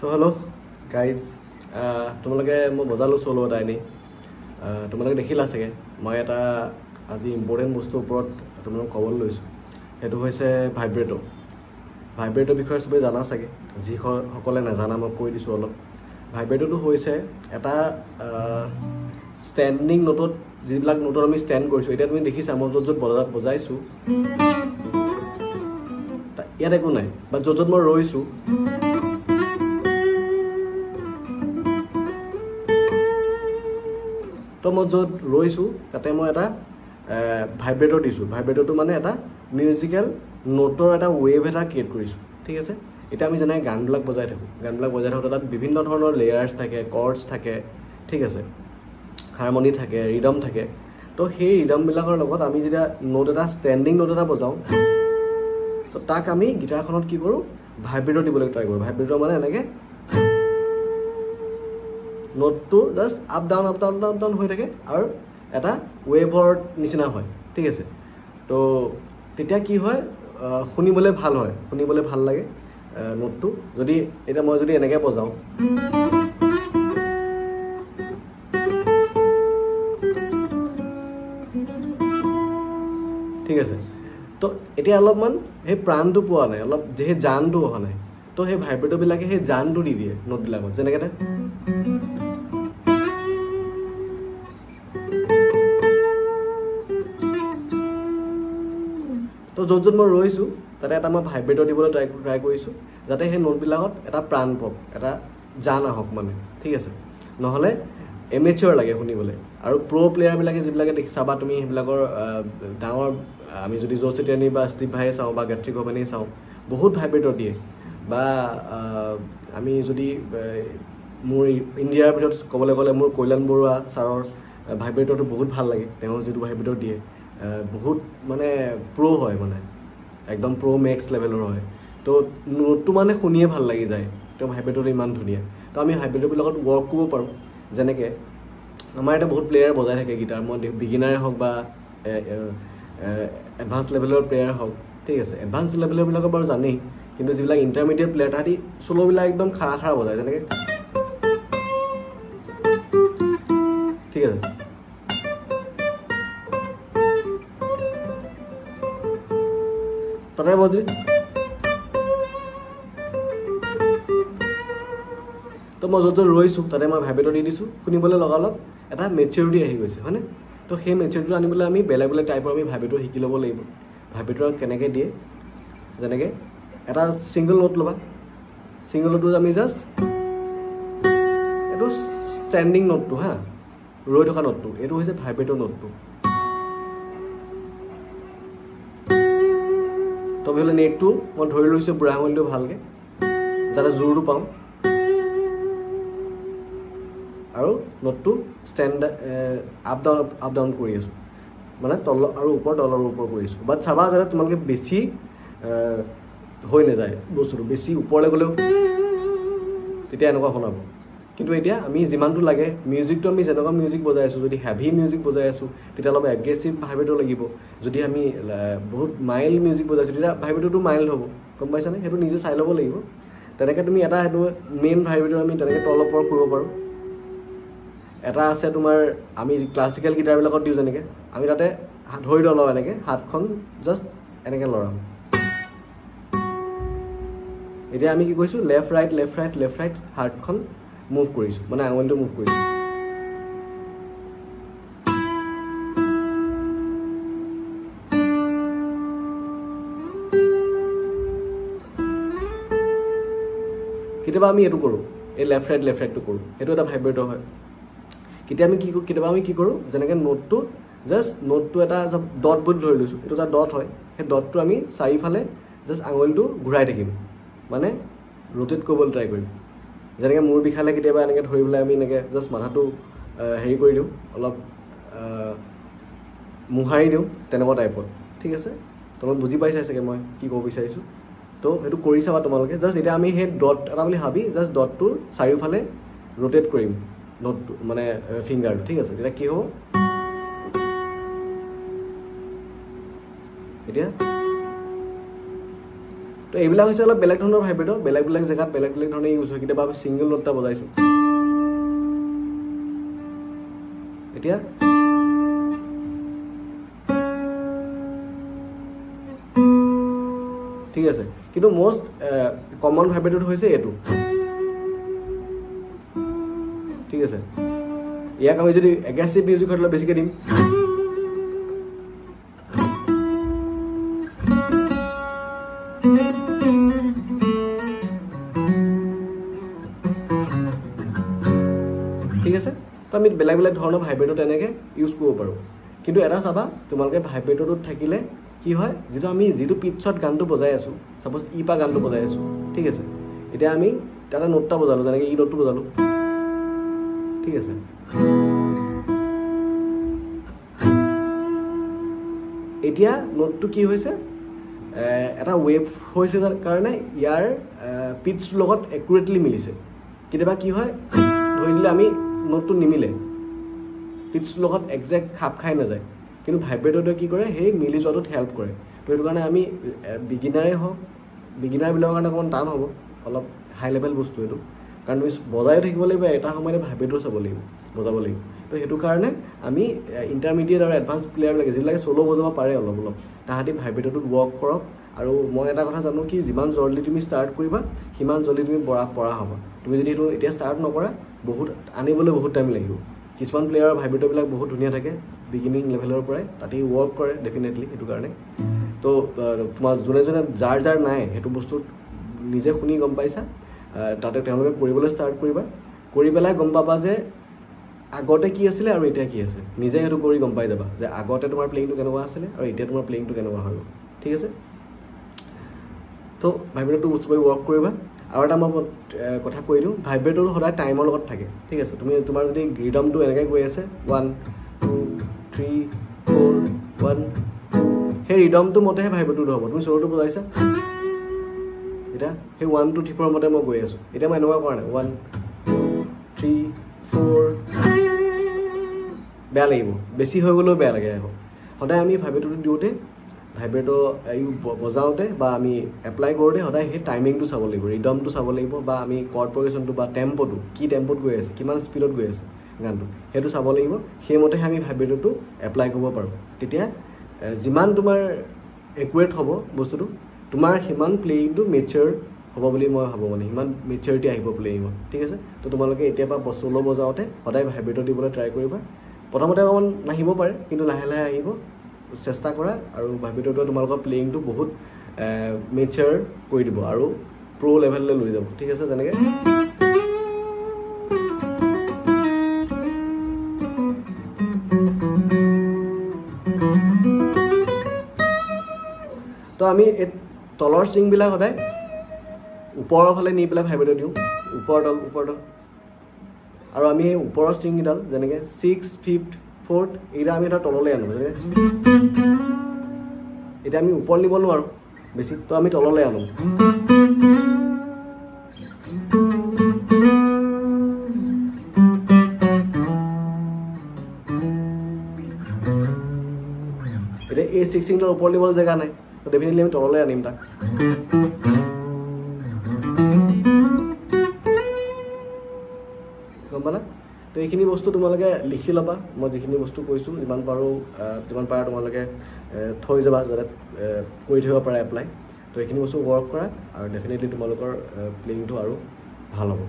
So hello guys, তোমালোকে মই বজালো চলো এটা এনে তোমালোকে দেখিলা চাগে মই এটা আজি ইম্পৰ্টেণ্ট বস্তুৰ ওপৰত তোমালোকক ক'বলৈ লৈছোঁ সেইটো হৈছে ভাইব্ৰেটো বিষয়ে সবে জানা চাগে যিসকলে নাজানা মই কৈ দিছোঁ অলপ ভাইব্ৰেটোটো হৈছে এটা ষ্টেণ্ডিং নোটত যিবিলাক নোটত আমি ষ্টেণ্ড কৰিছোঁ এতিয়া তুমি দেখিছা মই য'ত বজাইছোঁ ইয়াত একো নাই বা য'ত মই ৰৈছোঁ তো মই য'ত ৰৈছোঁ তাতে মই এটা ভাইব্ৰেটৰ দিছোঁ ভাইব্ৰেটৰটো মানে এটা মিউজিকেল নোটৰ এটা ৱেভ এটা ক্ৰিয়েট কৰিছোঁ ঠিক আছে এতিয়া আমি যেনে গানবিলাক বজাই থাকোঁ তাত বিভিন্ন ধৰণৰ লেয়াৰ্ছ থাকে কৰ্ডছ থাকে ঠিক আছে হাৰমনি থাকে ৰিডম থাকে তো সেই ৰিডমবিলাকৰ লগত আমি যেতিয়া নোট এটা ষ্টেণ্ডিং নোট এটা বজাওঁ তো তাক আমি গিটাৰখনত কি কৰোঁ ভাইব্ৰেটৰ দিবলৈ ট্ৰাই কৰোঁ ভাইব্ৰেটৰ মানে এনেকৈ নোটটো জাষ্ট আপ ডাউন হৈ থাকে আৰু এটা ৱেভৰ নিচিনা হয় ঠিক আছে তো তেতিয়া কি হয় শুনিবলৈ ভাল লাগে নোটটো যদি এতিয়া মই যদি এনেকৈ বজাওঁ ঠিক আছে তো এতিয়া অলপমান সেই প্ৰাণটো পোৱা নাই অলপ সেই জানটো অহা নাই তো সেই ভাইব্ৰেটৰবিলাকে সেই জানটো দি দিয়ে নোটবিলাকত যেনেকৈ তো য'ত মই ৰৈছোঁ তাতে এটা মই ভাইব্ৰেটৰ দিবলৈ ট্ৰাই কৰিছোঁ যাতে সেই নোটবিলাকত এটা প্ৰাণ পাওক এটা জান আহক মানে ঠিক আছে নহ'লে এমেচিয়ৰ লাগে শুনিবলৈ আৰু প্ৰ' প্লেয়াৰবিলাকে যিবিলাকে চাবা তুমি সেইবিলাকৰ ডাঙৰ আমি যদি জো চেটিয়ানী বা ষ্টিভ ভাইয়ে চাওঁ বা গায়ত্ৰী গোহানীয়ে চাওঁ বহুত ভাইব্ৰেটৰ দিয়ে বা আমি যদি মোৰ ইণ্ডিয়াৰ ভিতৰত ক'বলৈ গ'লে মোৰ কল্যাণ বৰুৱা ছাৰৰ ভাইব্ৰেটৰটো বহুত ভাল লাগে তেওঁ যিটো ভাইব্ৰেটৰ দিয়ে বহুত মানে প্ৰ' হয় মানে একদম প্ৰ' মেক্স লেভেলৰ হয় তো নোটটো মানে শুনিয়ে ভাল লাগি যায় তো ভাইব্ৰেটৰটো ইমান ধুনীয়া তো আমি ভাইব্ৰেটৰবিলাকত ৱৰ্ক কৰিব পাৰোঁ যেনেকৈ আমাৰ এটা বহুত প্লেয়াৰ বজাই থাকে গিটাৰ মই বিগিনাৰে হওক বা এডভান্স লেভেলৰ প্লেয়াৰ হওক ঠিক আছে এডভান্স লেভেলৰবিলাকৰ বাৰু জানেই কিন্তু যিবিলাক ইণ্টাৰমিডিয়েট প্লেয়াৰ তাহাঁতি চলোবিলাক একদম খাৰা বজায় যেনেকৈ ঠিক আছে তাতে বজি তো মই য'ত ৰৈছোঁ তাতে মই ভাইব্ৰেটৰ দি দিছোঁ শুনিবলৈ লগালগ এটা মেচিউৰিটি আহি গৈছে হয়নে তো সেই মেচিউৰিটিটো আনিবলৈ আমি বেলেগ টাইপৰ আমি ভাইব্ৰেটৰ শিকি ল'ব লাগিব ভাইব্ৰেটৰ কেনেকৈ দিয়ে যেনেকৈ এটা ছিংগল নোট ল'বা ছিংগল নোটটো আমি জাষ্ট এইটো ষ্টেণ্ডিং নোটটো হা ৰৈ থকা নোটটো এইটো হৈছে ভাইব্ৰেটৰ নোটটো তো ভাবিলে নেটটো মই ধৰি লৈছোঁ বুঢ়া আঙুলিটো ভালকৈ যাতে জোৰটো পাওঁ আৰু নোটটো ষ্টেণ্ড আপ ডাউন কৰি আছোঁ মানে তল আৰু ওপৰ কৰি আছোঁ বাট চাবা যাতে তোমালোকে বেছি হৈ নাযায় বস্তুটো বেছি ওপৰলৈ গ'লেও তেতিয়া এনেকুৱা শুনাব কিন্তু এতিয়া আমি যিমানটো লাগে মিউজিকটো আমি যেনেকুৱা মিউজিক বজাই আছোঁ যদি হেভি মিউজিক বজাই আছোঁ তেতিয়া অলপ এগ্ৰেছিভ ভাইব্ৰেটৰ লাগিব যদি আমি বহুত মাইল্ড মিউজিক বজাইছোঁ তেতিয়া ভাইব্ৰেটৰটো মাইল্ড হ'ব গম পাইছানে সেইটো নিজে চাই ল'ব লাগিব তেনেকৈ তুমি এটা সেইটো মেইন ভাইব্ৰেটৰ আমি তেনেকৈ তল ওপৰ কৰিব পাৰোঁ এটা আছে তোমাৰ আমি ক্লাছিকেল গিটাৰবিলাকত দিওঁ যেনেকৈ আমি তাতে ধৰি লওঁ এনেকৈ হাতখন জাষ্ট এনেকৈ লৰাম এতিয়া আমি কি কৰিছোঁ লেফ্ট ৰাইট হাতখন মুভ কৰিছোঁ মানে আঙুলিটো মুভ কৰিছোঁ কেতিয়াবা আমি এইটো কৰোঁ এই লেফ্ট ৰাইটটো কৰোঁ সেইটো এটা ভাইব্ৰেটৰ হয় কেতিয়াবা আমি কি কৰোঁ যেনেকৈ নোটটো জাষ্ট নোটটো এটা ডট বুলি ধৰি লৈছোঁ এইটো এটা ডট হয় সেই ডটটো আমি চাৰিওফালে জাষ্ট আঙুলিটো ঘূৰাই থাকিম মানে ৰোটেট কৰিবলৈ ট্ৰাই কৰিম যেনেকৈ মূৰ বিষালে কেতিয়াবা এনেকৈ ধৰি পেলাই আমি এনেকৈ জাষ্ট মাথাটো হেৰি কৰি দিওঁ, অলপ মোহাৰি দিওঁ, তেনেকুৱা টাইপত। ঠিক আছে, তোমালোক বুজি পাইছা চাগে মই কি ক'ব বিচাৰিছোঁ। তো সেইটো কৰি চাবা তোমালোকে। জাষ্ট এতিয়া আমি সেই ডট এটা বুলি ভাবি জাষ্ট ডটটোৰ চাৰিওফালে ৰোটেট কৰিম নোটটো, মানে ফিংগাৰটো। ঠিক আছে, তেতিয়া কি হ'ব, এতিয়া তো এইবিলাক হৈছে অলপ বেলেগ ধৰণৰ ভাইব্ৰেটো, বেলেগ বেলেগ জেগাত বেলেগ বেলেগ ধৰণে ইউজ হয়। কেতিয়াবা আমি ছিংগল নোট এটা বজাইছোঁ, এতিয়া ঠিক আছে। কিন্তু মষ্ট কমন ভাইব্ৰেটটো হৈছে এইটো। ঠিক আছে, ইয়াক আমি যদি এগ্ৰেছিভ মিউজিক হ'লে বেছিকৈ দিম। ঠিক আছে, তো আমি বেলেগ বেলেগ ধৰণৰ ভাইব্ৰেটো তেনেকৈ ইউজ কৰিব পাৰোঁ। কিন্তু এটা চাবা তোমালোকে, ভাইব্ৰেটোত থাকিলে কি হয়, যিটো পিটছত গানটো বজাই আছোঁ, ছাপ'জ ই পা গানটো বজাই আছোঁ। ঠিক আছে, এতিয়া আমি এটা নোটটা বজালোঁ, যেনেকৈ ই নোটটো বজালোঁ। ঠিক আছে, এতিয়া নোটটো কি হৈছে, এটা ৱেভ হৈছে কাৰণে ইয়াৰ পিটছটোৰ লগত একুৰেটলি মিলিছে। কেতিয়াবা কি হয়, ধৰি দিলে আমি নোটটো নিমিলে, পিটছটোৰ লগত একজেক্ট খাপ খাই নাযায়, কিন্তু ভাইব্ৰেটটোৱে কি কৰে, সেই মিলি যোৱাটোত হেল্প কৰে। তো সেইটো কাৰণে আমি বিগিনাৰে হওক, বিগিনাৰবিলাকৰ কাৰণে অকণমান টান হ'ব, অলপ হাই লেভেল বস্তু এইটো, কাৰণ তুমি বজাই থাকিব লাগিব, এটা সময়তে ভাইব্ৰেটো চাব লাগিব, বজাব লাগিব। তো সেইটো কাৰণে আমি ইণ্টাৰমিডিয়েট আৰু এডভান্স প্লেয়াৰবিলাকে যিবিলাকে চ'ল' বজাব পাৰে অলপ অলপ, তাহাঁতি ভাইব্ৰেটোত ৱৰ্ক কৰক। আৰু মই এটা কথা জানো কি, যিমান জল্দি তুমি ষ্টাৰ্ট কৰিবা সিমান জল্দি তুমি পৰা হ'বা। তুমি যদি এইটো এতিয়া ষ্টাৰ্ট নকৰা, আনিবলৈ বহুত টাইম লাগিব। কিছুমান প্লেয়াৰৰ ভাইব্ৰেটোবিলাক বহুত ধুনীয়া থাকে বিগিনিং লেভেলৰ পৰাই, তাতেই ৱৰ্ক কৰে ডেফিনেটলি। সেইটো কাৰণে তো তোমাৰ যোনে যাৰ নাই সেইটো বস্তুত নিজে শুনি গম পাইছা, তাতে তেওঁলোকে কৰিবলৈ ষ্টাৰ্ট কৰিবা, কৰি পেলাই গম পাবা যে আগতে কি আছিলে আৰু এতিয়া কি আছে। নিজে সেইটো কৰি গম পাই যাবা যে আগতে তোমাৰ প্লেইংটো কেনেকুৱা আছিলে আৰু এতিয়া তোমাৰ প্লেইংটো কেনেকুৱা হৈ গ'ল। ঠিক আছে, তো ভাইব্ৰেটটো বস্তু কৰি ৱৰ্ক কৰিবা। আৰু এটা মই কথা কৈ দিওঁ, ভাইব্ৰেটটো সদায় টাইমৰ লগত থাকে। ঠিক আছে, তোমাৰ যদি ৰিডমটো এনেকৈ গৈ আছে 1 2 3 4 1, সেই ৰিডমটো মতেহে ভাইব্ৰেটটো হ'ব। তুমি চ'লটো বজাইছা, এতিয়া সেই 1 2 3 4 মতে মই গৈ আছোঁ। এতিয়া মই এনেকুৱা কৰা নাই 1 2 3 4, বেয়া লাগিব, বেছি হৈ গ'লেও বেয়া লাগে আকৌ। সদায় আমি ভাইব্ৰেটটো দিওঁতে, ভাইব্ৰেটো বজাওঁতে বা আমি এপ্লাই কৰোঁতে সদায় সেই টাইমিংটো চাব লাগিব, ৰিডমটো চাব লাগিব, বা আমি কৰ্ড প্ৰগ্ৰেশ্যনটো বা টেম্প'টো কি টেম্প'ত গৈ আছে, কিমান স্পীডত গৈ আছে গানটো, সেইটো চাব লাগিব। সেইমতেহে আমি ভাইব্ৰেটোটো এপ্লাই কৰিব পাৰোঁ। তেতিয়া যিমান তোমাৰ একুৰেট হ'ব বস্তুটো, তোমাৰ সিমান প্লেয়িংটো মেচিয়ৰ হ'ব বুলি মই ভাবোঁ, মানে সিমান মেচিয়ৰিটি আহিব প্লেয়িঙত। ঠিক আছে, তো তোমালোকে এতিয়াৰ পৰা চ'ল' বজাওঁতে সদায় ভাইব্ৰেটো দিবলৈ ট্ৰাই কৰিবা। প্ৰথমতে অকণমান নাহিব পাৰে, কিন্তু লাহে লাহে আহিব, চেষ্টা কৰা। আৰু ভাইব্ৰেটোৱে তোমালোকৰ প্লেয়িংটো বহুত মেচিয়ৰ কৰি দিব আৰু প্ৰ' লেভেললৈ লৈ যাব। ঠিক আছে, যেনেকৈ তো আমি এই তলৰ ষ্ট্ৰিংবিলাক সদায় ওপৰৰ ফালে নি পেলাই ভাইব্ৰেটো দিওঁ, ওপৰ তল। আৰু আমি এই ওপৰৰ ষ্ট্ৰিংকেইডাল যেনেকৈ 6 5 4 এইকেইটা আমি এটা তললৈ আনো। যেনেকৈ এতিয়া আমি ওপৰ নিব নোৱাৰোঁ বেছি, তো আমি তললৈ আনো। এতিয়া এই 6 ষ্ট্ৰিংটোৰ ওপৰ নিবলৈ জেগা নাই, তো ডেফিনেটলি আমি তললৈ আনিম তাক। গম পালা? তো এইখিনি বস্তু তোমালোকে লিখি ল'বা। মই যিখিনি বস্তু কৈছোঁ যিমান পাৰা তোমালোকে থৈ যাবা, যাতে কৰি থাকিব পাৰা এপ্লাই। তো এইখিনি বস্তু ৱৰ্ক কৰা আৰু ডেফিনেটলি তোমালোকৰ প্লেইংটো আৰু ভাল হ'ব।